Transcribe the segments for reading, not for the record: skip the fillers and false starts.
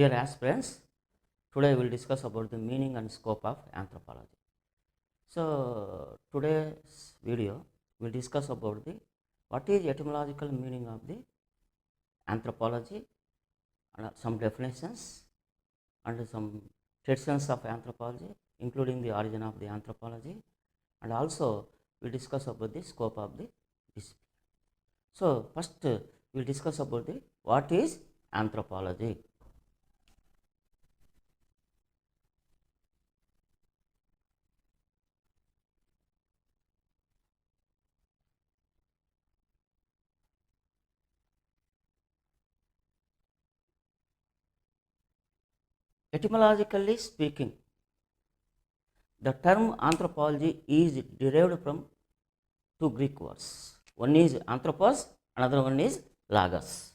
Dear aspirants, today we will discuss about the meaning and scope of anthropology. So, today's video we will discuss about the what is etymological meaning of the anthropology and some definitions and some traditions of anthropology, including the origin of the anthropology, and also we will discuss about the scope of the discipline. So, first we will discuss about the what is anthropology. Etymologically speaking, the term anthropology is derived from two Greek words. One is anthropos, another one is logos.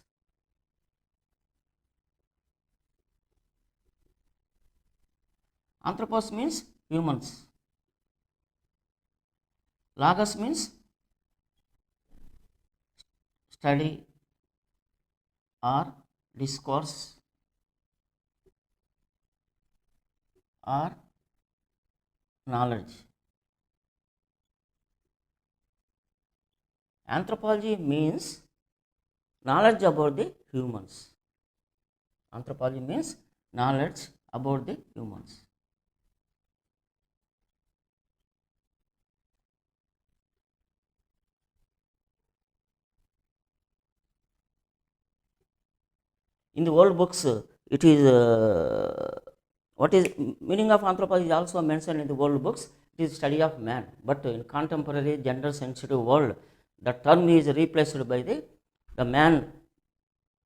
Anthropos means humans. Logos means study or discourse or knowledge. Anthropology means knowledge about the humans. Anthropology means knowledge about the humans. In the old books, it is what is meaning of anthropology is also mentioned in the old books. It is study of man, but in contemporary gender sensitive world, the term is replaced by the man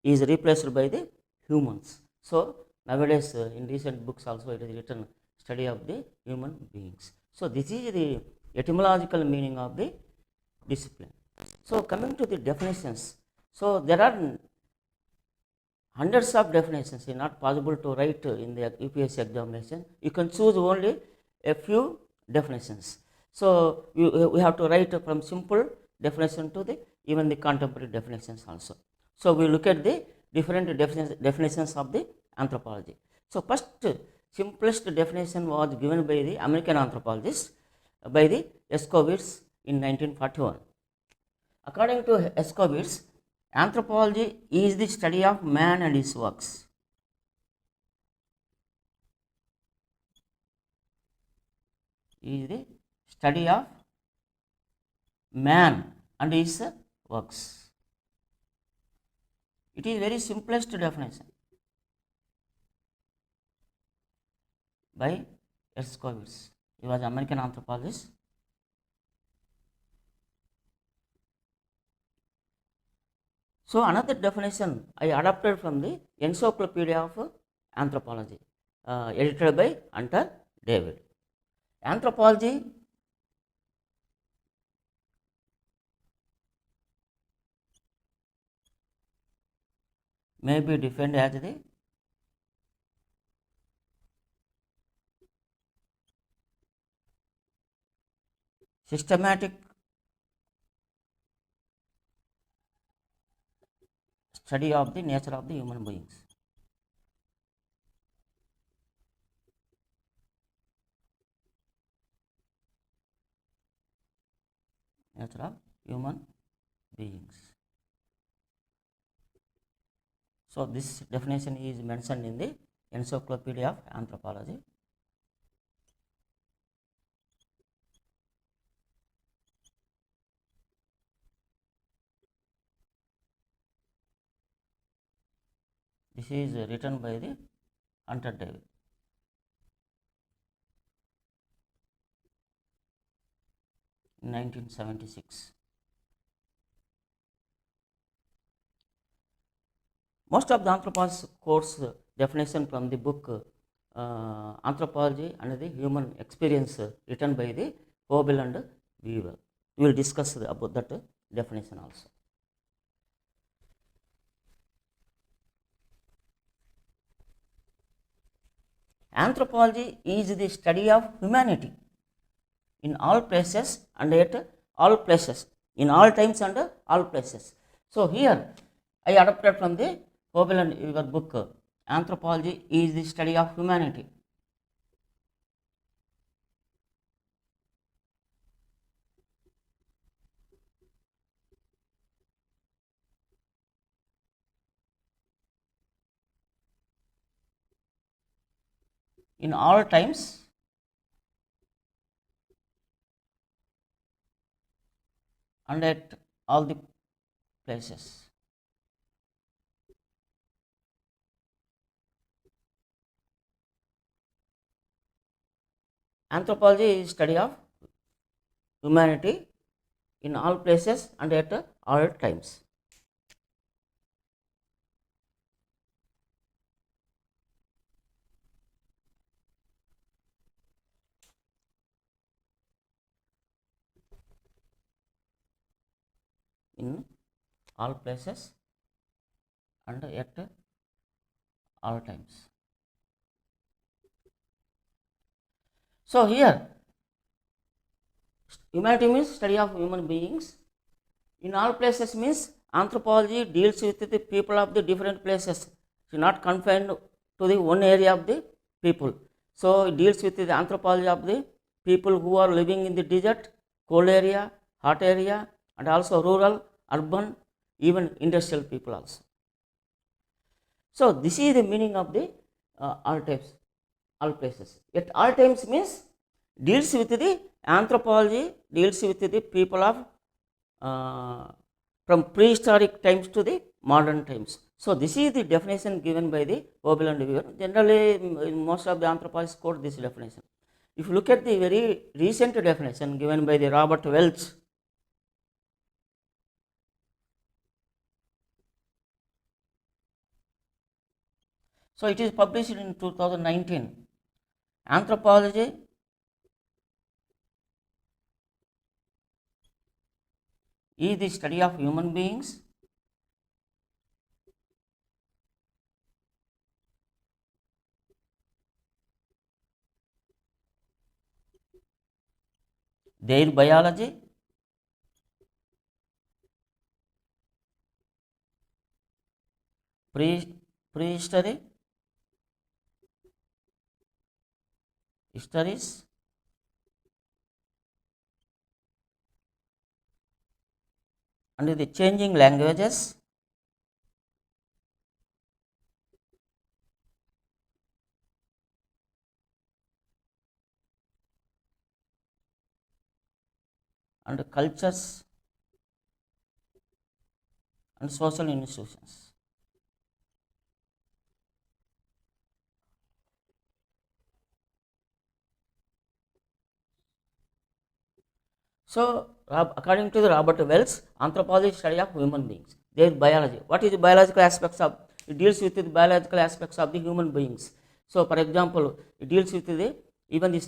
is replaced by the humans. So nowadays in recent books also it is written study of the human beings. So this is the etymological meaning of the discipline. So coming to the definitions, so there are hundreds of definitions. It is not possible to write in the UPSC examination. You can choose only a few definitions. So we have to write from simple definition to the even the contemporary definitions also. So we look at the different definitions of the anthropology. So first simplest definition was given by the American anthropologist by the Escovitz in 1941. According to Escovitz, anthropology is the study of man and his works. Is the study of man and his works. It is very simplest definition by Escovitz. He was American anthropologist. So another definition I adapted from the Encyclopedia of Anthropology, edited by Hunter David. Anthropology may be defined as the systematic study of the nature of the human beings. Nature of human beings. So this definition is mentioned in the Encyclopedia of Anthropology. This is written by the Hunter David. In 1976. Most of the anthropology course definition from the book Anthropology and the Human Experience written by the Hobel and Weaver. We will discuss about that definition also. Anthropology is the study of humanity in all places and at all places, in all times and all places. So here I adapted from the Hobel and Weaver book anthropology is the study of humanity. In all times and at all the places. Anthropology is study of humanity in all places and at all times. In all places and at all times. So here humanity means study of human beings. In all places means anthropology deals with the people of the different places. It is not confined to the one area of the people. So it deals with the anthropology of the people who are living in the desert, cold area, hot area, and also rural, urban, even industrial people also. So this is the meaning of the all types, all places. At all times means deals with the anthropology, deals with the people of from prehistoric times to the modern times. So this is the definition given by the Hobel and Weaver. Generally, most of the anthropologists quote this definition. If you look at the very recent definition given by the Robert Welch, so it is published in 2019. Anthropology is the study of human beings their biology, prehistory, histories, and the changing languages, and cultures and social institutions. So according to the Robert Wells, anthropology is study of human beings, their biology. What is the biological aspects of? It deals with the biological aspects of the human beings. So for example, it deals with the even this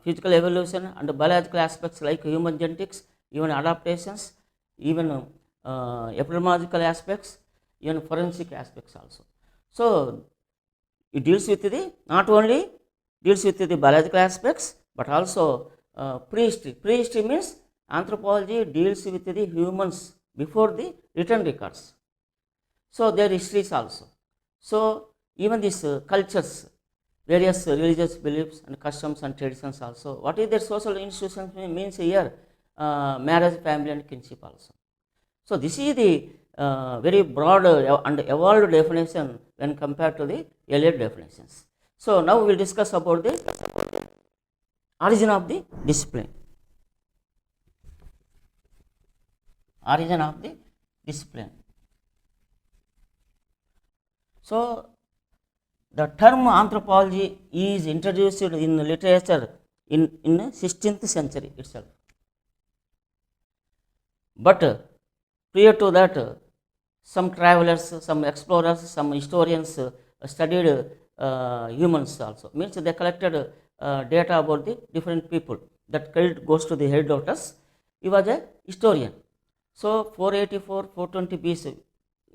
physical evolution and the biological aspects like human genetics, even adaptations, even epidemiological aspects, even forensic aspects also. So it deals with the not only deals with the biological aspects but also prehistory. Prehistory means anthropology deals with the humans before the written records. So their histories also. So even these cultures, various religious beliefs and customs and traditions also. What is their social institutions means here? Marriage, family and kinship also. So this is the very broad and evolved definition when compared to the earlier definitions. So now we will discuss about the origin of the discipline. Origin of the discipline. So the term anthropology is introduced in literature in 16th century itself. But prior to that, some travelers, some explorers, some historians studied humans also. Means they collected data about the different people. That credit goes to the Herodotus. He was a historian. So 484, 420 BC,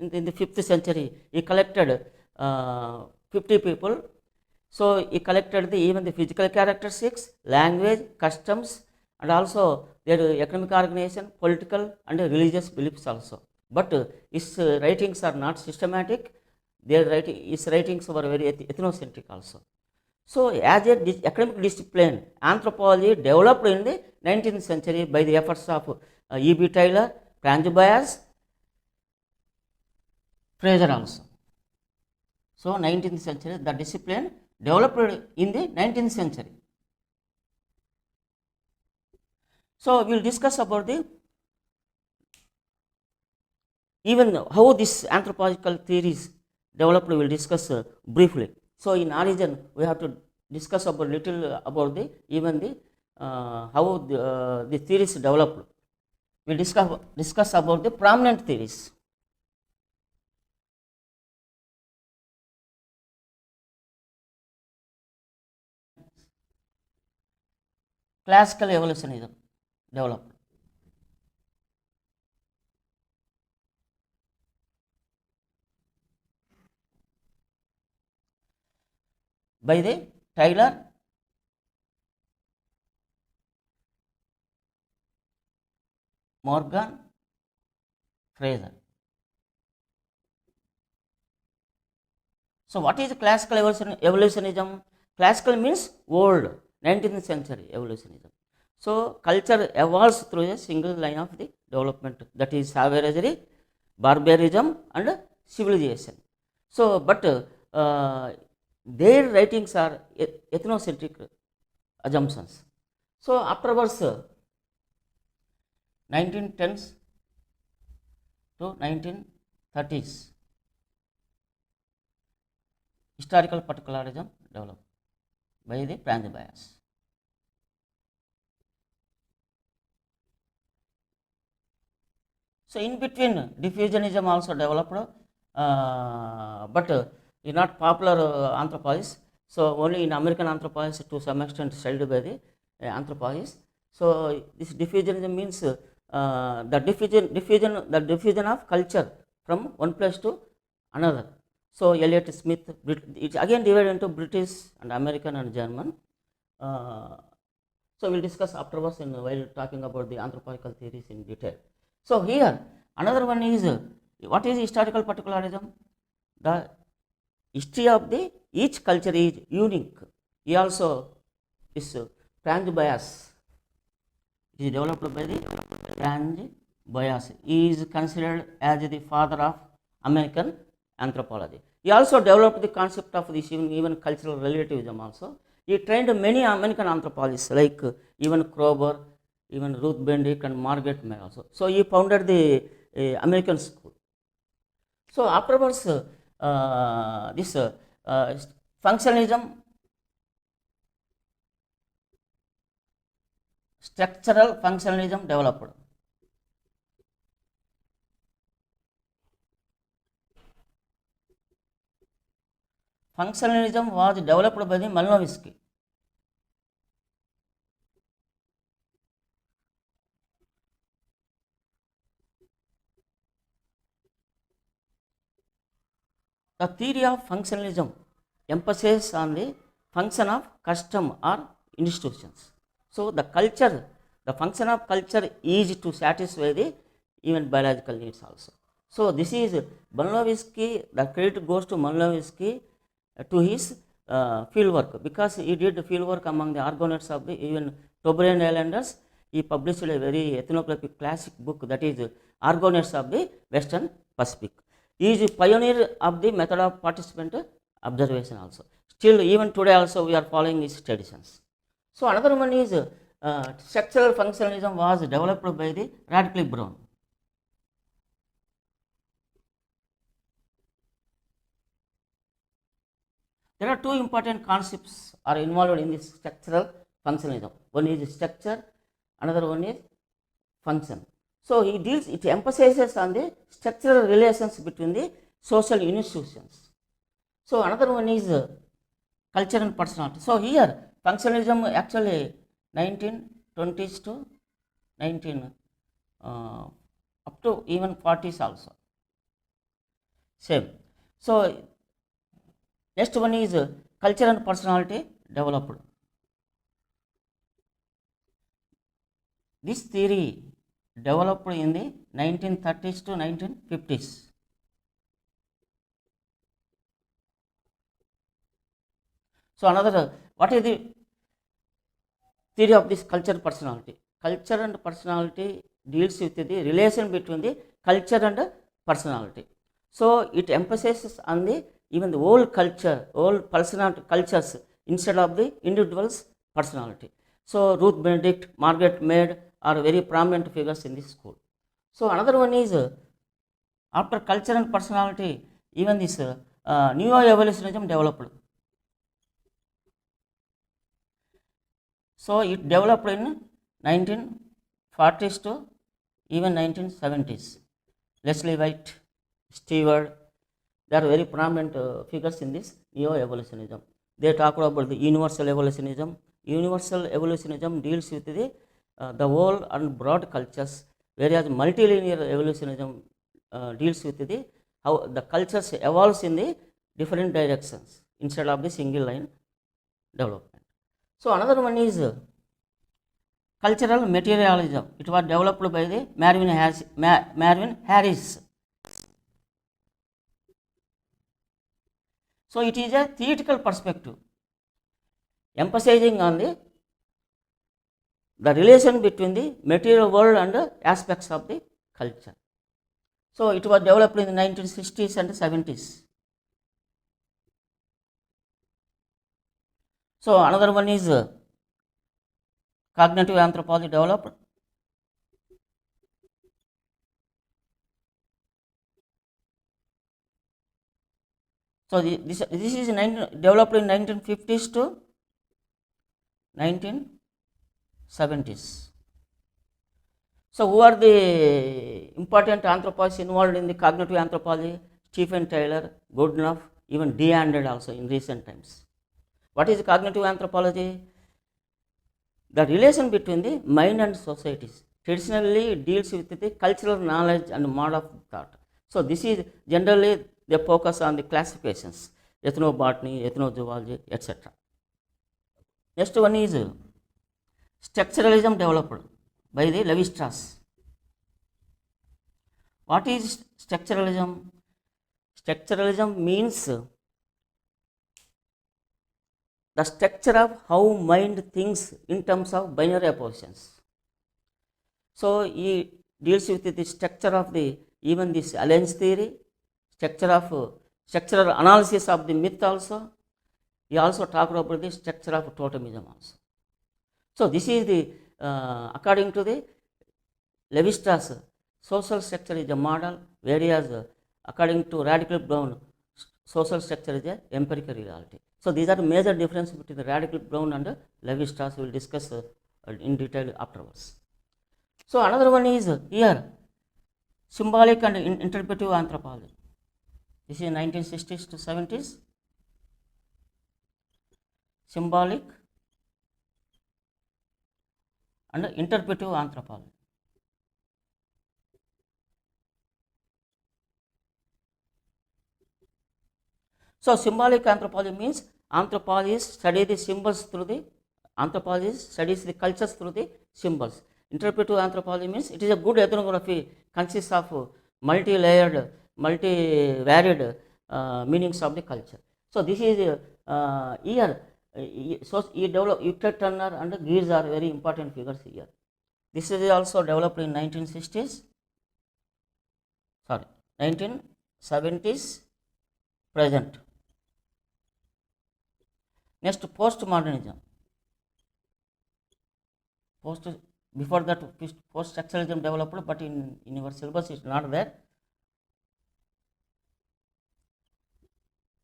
in the 5th century, he collected 50 people. So he collected even the physical characteristics, language, customs, and also their economic organization, political and religious beliefs also. But his writings are not systematic. his writings were very ethnocentric also. So, as a academic discipline, anthropology developed in the 19th century by the efforts of E.B. Taylor, Franz Boas, Fraser also. So, 19th century, the discipline developed in the 19th century. So, we will discuss about the even how this anthropological theories developed, we will discuss briefly. So, in origin, we have to discuss about little about the even the how the theories developed. We will discuss about the prominent theories. Classical evolutionism developed. By the Taylor, Morgan, Fraser. So, what is classical evolutionism? Classical means old, 19th century evolutionism. So, culture evolves through a single line of the development, that is savagery, barbarism and civilization. So, but their writings are ethnocentric assumptions. So, afterwards 1910s to 1930s, historical particularism developed by the Franz Boas. So, in between diffusionism also developed, but not popular anthropologists. So, only in American anthropologists to some extent studied by the anthropologists. So, this diffusionism means the diffusion of culture from one place to another. So, Elliot Smith, it's again divided into British and American and German. So, we will discuss afterwards while talking about the anthropological theories in detail. So, here another one is what is historical particularism? The history of the each culture is unique. He also is Franz Boas. It is developed by the Franz Boas. He is considered as the father of American anthropology. He also developed the concept of this even cultural relativism also. He trained many American anthropologists like even Kroeber, even Ruth Benedict and Margaret Mead also. So, he founded the American school. So, afterwards this functionalism, structural functionalism developed. Functionalism was developed by the Malinowski. The theory of functionalism emphasizes on the function of custom or institutions. So, the culture, the function of culture is to satisfy the even biological needs also. So, this is Malinowski, the credit goes to Malinowski to his field work, because he did field work among the Argonauts of the even Tobrian Islanders. He published a very ethnographic classic book, that is Argonauts of the Western Pacific. He is a pioneer of the method of participant observation also. Still even today also we are following his traditions. So, another one is structural functionalism was developed by the Radcliffe Brown. There are two important concepts are involved in this structural functionalism. One is structure, another one is function. So, it emphasizes on the structural relations between the social institutions. So, another one is culture and personality. So, here functionalism actually 1920s to 19 up to even 40s also same. So, next one is culture and personality developed. This theory developed in the 1930s to 1950s. So another, what is the theory of this culture personality? Culture and personality deals with the relation between the culture and personality. So it emphasizes on the even the whole culture, whole personality cultures instead of the individual's personality. So Ruth Benedict, Margaret Mead are very prominent figures in this school. So another one is after culture and personality, even this neo-evolutionism developed. So it developed in 1940s to even 1970s. Leslie White, Stewart, they are very prominent figures in this neo-evolutionism. They talk about the universal evolutionism. Universal evolutionism deals with the whole and broad cultures, whereas multilinear evolutionism deals with the how the cultures evolves in the different directions instead of the single line development. So another one is cultural materialism. It was developed by the Marvin Harris. So it is a theoretical perspective, emphasizing on the relation between the material world and aspects of the culture. So it was developed in the 1960s and 70s. So another one is cognitive anthropology developed. So this is developed in 1950s to 1970s. So who are the important anthropologists involved in the cognitive anthropology? Stephen Taylor, Goodenough, even DeAndre also in recent times. What is cognitive anthropology? The relation between the mind and societies. Traditionally it deals with the cultural knowledge and mode of thought. So this is generally they focus on the classifications, ethnobotany, ethnozoology, etc. Next one is structuralism developed by the Levi-Strauss. What is structuralism? Structuralism means the structure of how mind thinks in terms of binary oppositions. So he deals with the structure of the even this alliance theory, structural analysis of the myth also. He also talked about the structure of totemism also. So this is the according to the Levi-Strauss, social structure is a model, whereas according to Radical Brown, social structure is a empirical reality. So these are the major differences between the Radical Brown and Levi-Strauss. We will discuss in detail afterwards. So another one is here symbolic and interpretive anthropology. This is 1960s to 70s. Symbolic and interpretive anthropology. So symbolic anthropology means anthropologists study the symbols through the anthropologists studies the cultures through the symbols. Interpretive anthropology means it is a good ethnography, consists of multi-layered, multi-varied meanings of the culture. So this is here. So you develop Uhtred Turner and Geertz are very important figures here. This is also developed in 1960s. Sorry, 1970s. Present. Next, postmodernism. Before that, post-structuralism developed, but in our syllabus it is not there.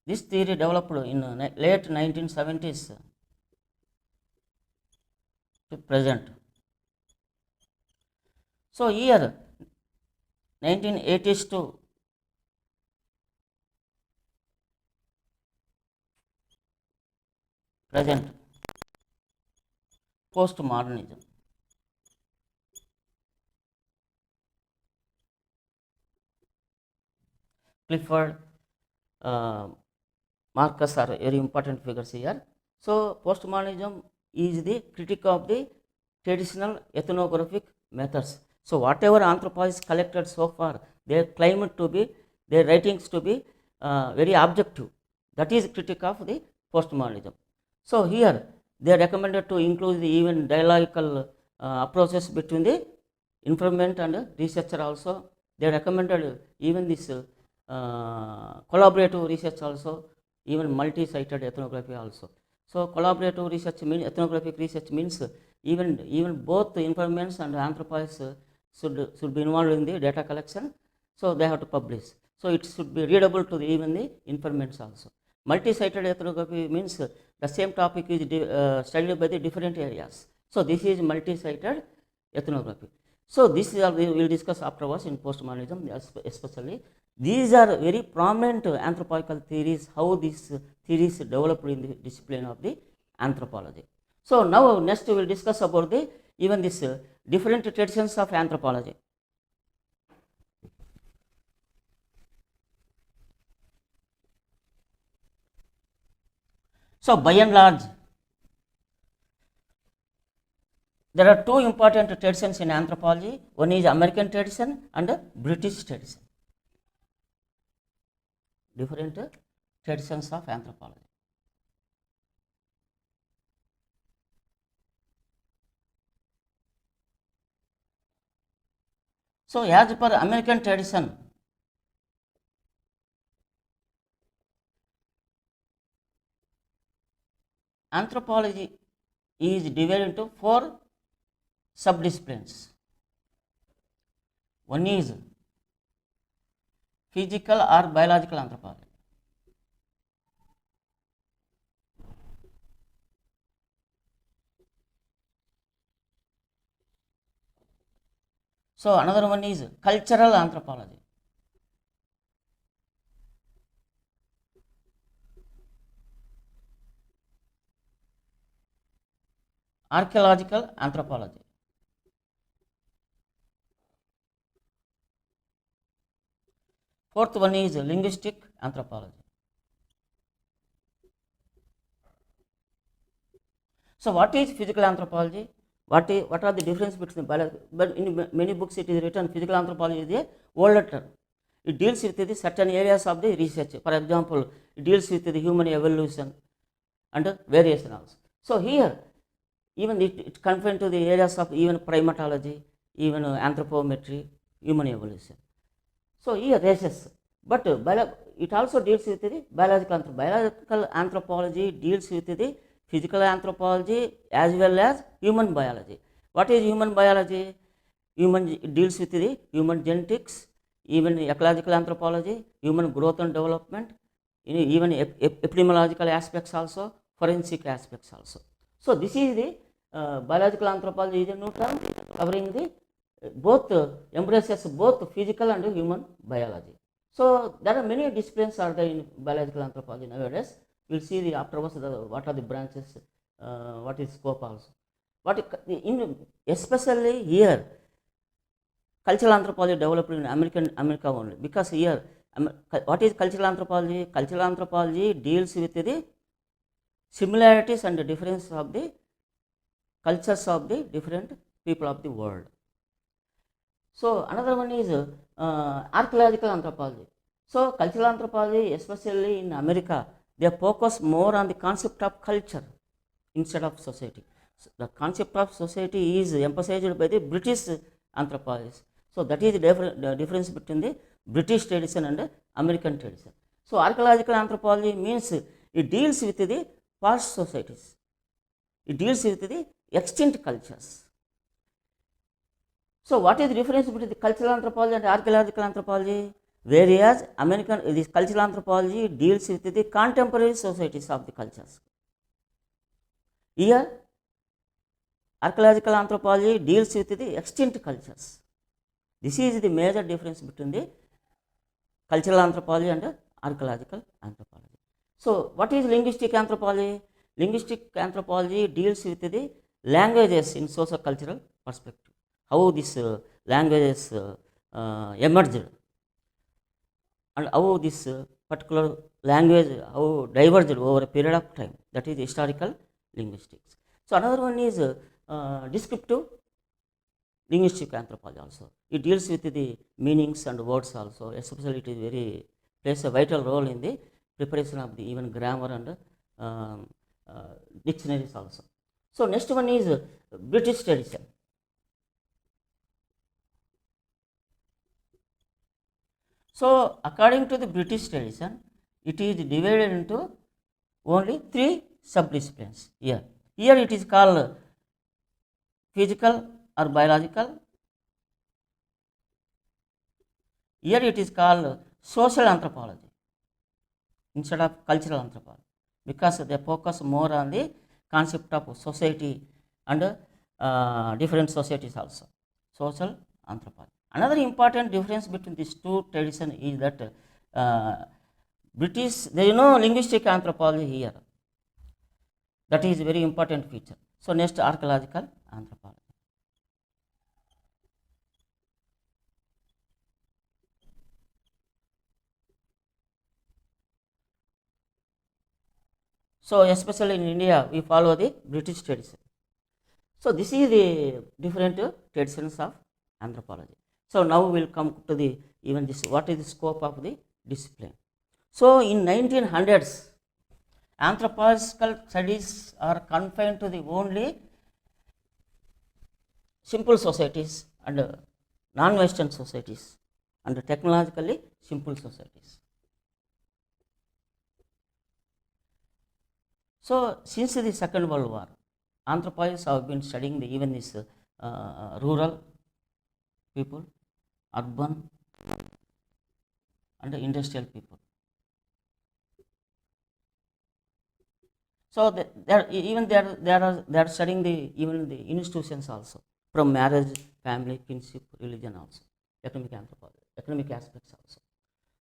This theory developed in late 1970s to present. So here, 1980s to present, postmodernism. Clifford, Marcus are very important figures here. So postmodernism is the critique of the traditional ethnographic methods. So whatever anthropologists collected so far, they claim to be, their writings to be very objective. That is critique of the postmodernism. So here they are recommended to include the even dialogical approaches between the informant and researcher also. They recommended even this collaborative research also, even multi-sited ethnography also. So collaborative research means, ethnographic research means even both the informants and anthropologists should be involved in the data collection. So they have to publish. So it should be readable to even the informants also. Multi-sited ethnography means the same topic is studied by the different areas. So this is multi-sited ethnography. So this is we will discuss afterwards in postmodernism, especially. These are very prominent anthropological theories, how these theories developed in the discipline of the anthropology. So now next we will discuss about the even this different traditions of anthropology. So by and large, there are two important traditions in anthropology. One is American tradition and British tradition. Different traditions of anthropology. So as per American tradition, anthropology is divided into four subdisciplines. One is physical or biological anthropology. So another one is cultural anthropology. Archaeological anthropology. Fourth one is linguistic anthropology. So what is physical anthropology? What are the difference between biology? But in many books it is written physical anthropology is a older term. It deals with the certain areas of the research. For example, it deals with the human evolution and variation also. So here, even it confined to the areas of even primatology, even anthropometry, human evolution. So here races, but it also deals with the biological anthropology deals with the physical anthropology as well as human biology. What is human biology? It deals with the human genetics, even ecological anthropology, human growth and development, even epidemiological aspects also, forensic aspects also. So this is the biological anthropology is a new term covering the both embraces both physical and human biology. So there are many disciplines are there in biological anthropology nowadays. We'll see the afterwards what are the branches, what is scope also. Especially here, cultural anthropology developed in America only, because here what is cultural anthropology? Cultural anthropology deals with the similarities and the difference of the cultures of the different people of the world. So another one is archaeological anthropology. So cultural anthropology, especially in America, they focus more on the concept of culture instead of society. So the concept of society is emphasized by the British anthropologists. So that is the difference between the British tradition and American tradition. So archaeological anthropology means it deals with the past societies. It deals with the extinct cultures. So what is the difference between the cultural anthropology and archaeological anthropology? Whereas this cultural anthropology deals with the contemporary societies of the cultures. Here, archaeological anthropology deals with the extinct cultures. This is the major difference between the cultural anthropology and archaeological anthropology. So what is linguistic anthropology? Linguistic anthropology deals with the languages in socio-cultural perspective. How these languages emerged and how this particular language how diverged over a period of time. That is historical linguistics. So another one is descriptive linguistic anthropology also. It deals with the meanings and words also, especially it is plays a vital role in the preparation of the even grammar and dictionaries also. So next one is British tradition. So according to the British tradition, it is divided into only 3 sub-disciplines here. Here it is called physical or biological. Here it is called social anthropology instead of cultural anthropology, because they focus more on the concept of society and different societies also. Social anthropology. Another important difference between these two traditions is that British, there is no linguistic anthropology here. That is a very important feature. So next, archaeological anthropology. So especially in India, we follow the British tradition. So this is the different traditions of anthropology. So now we will come to the even this, what is the scope of the discipline. So in 1900s, anthropological studies are confined to the only simple societies and non-Western societies and technologically simple societies. So since the Second World War, anthropologists have been studying even this rural people, urban and industrial people. So they are studying even the institutions also, from marriage, family, kinship, religion also, economic anthropology, economic aspects also.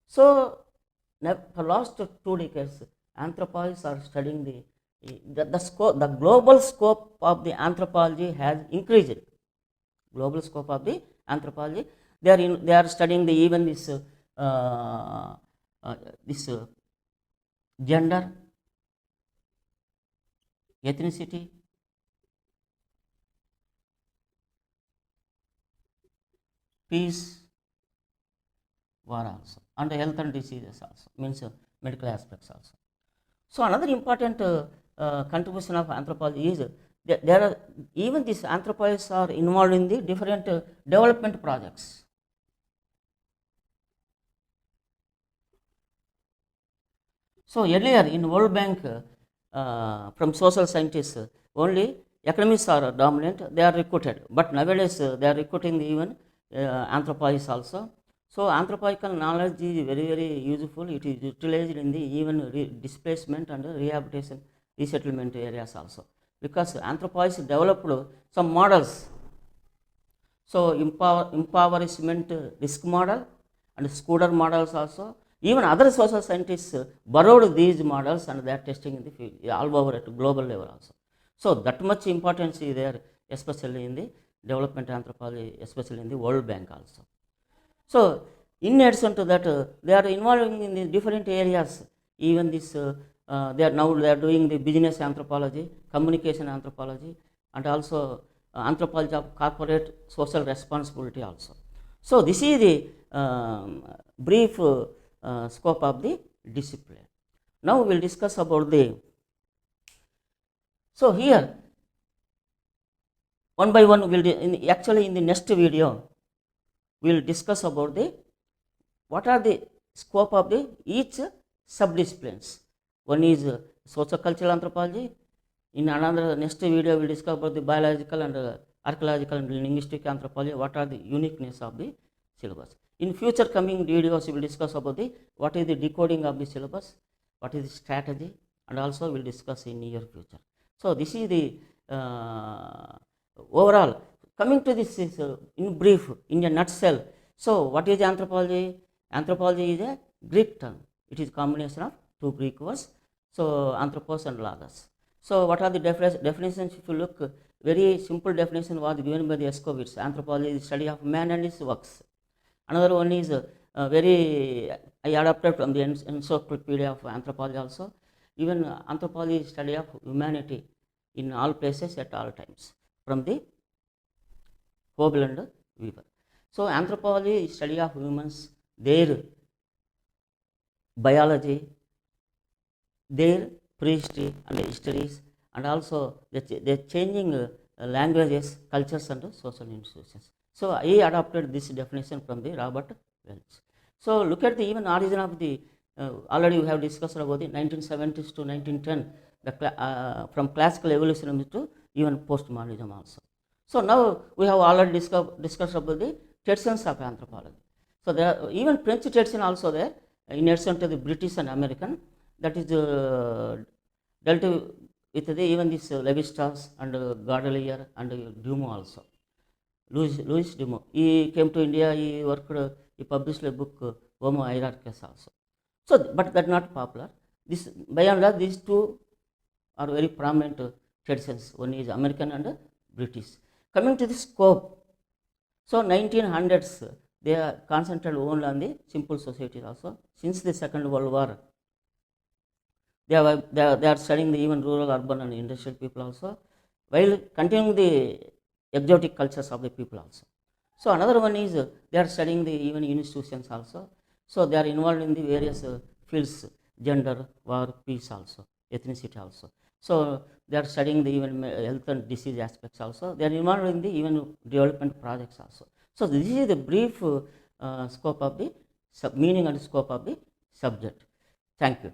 So for last 2 decades, anthropologists are studying the scope, the global scope of the anthropology has increased. Global scope of the anthropology, they are studying even this gender, ethnicity, peace, war also, and health and diseases also, means medical aspects also. So another important contribution of anthropology is there are even these anthropologists are involved in the different development projects. So earlier in World Bank, from social scientists, only economists are dominant, they are recruited. But nowadays they are recruiting even anthropologists also. So anthropological knowledge is very, very useful. It is utilized in the even displacement and rehabilitation, resettlement areas also. Because anthropologists developed some models. So impoverishment risk model and Scudder models also. Even other social scientists borrowed these models and they are testing in the field all over at global level also. So that much importance is there, especially in the development anthropology, especially in the World Bank also. So in addition to that, they are involving in the different areas. Even this, they are doing the business anthropology, communication anthropology, and also anthropology of corporate social responsibility also. So this is the brief scope of the discipline. Now we will discuss about the. So here, one by one, actually in the next video, we will discuss about the what are the scope of the each sub-disciplines. One is socio-cultural anthropology. In another next video, we will discuss about the biological and archaeological and linguistic anthropology. What are the uniqueness of the syllabus? In future coming videos, we will discuss about the what is the decoding of the syllabus, what is the strategy, and also we will discuss in near future. So this is the overall. Coming to this is in brief, in a nutshell. So what is anthropology? Anthropology is a Greek term. It is a combination of 2 Greek words. So anthropos and logos. So what are the definitions? If you look, very simple definition was given by the Escovitz. Anthropology is the study of man and his works. Another one is very, I adapted from the encyclopedia of anthropology also. Even anthropology is study of humanity in all places at all times, from the Hobel and Weaver. So anthropology is study of humans, their biology, their prehistory and histories, and also they're changing languages, cultures and social institutions. So I adopted this definition from the Robert Welch. So look at the even origin of the, already we have discussed about the 1970s to 1910, from classical evolution to even postmodernism also. So now we have already discussed about the traditions of anthropology. So there are even French tradition also there, in addition to the British and American, that is dealt with the even this Levi-Strauss and Godelier and Dumont also. Louis Dumont, he came to India, he worked, he published a book, Homo Hierarchus also. So, but that not popular. This, by and large, these two are very prominent traditions. One is American and British. Coming to the scope, so 1900s, they are concentrated only on the simple societies also. Since the Second World War, they are studying the even rural, urban and industrial people also, while continuing the exotic cultures of the people also. So another one is they are studying the even institutions also. So they are involved in the various fields, gender, war, peace also, ethnicity also. So they are studying the even health and disease aspects also. They are involved in the even development projects also. So this is the brief scope of the meaning and scope of the subject. Thank you.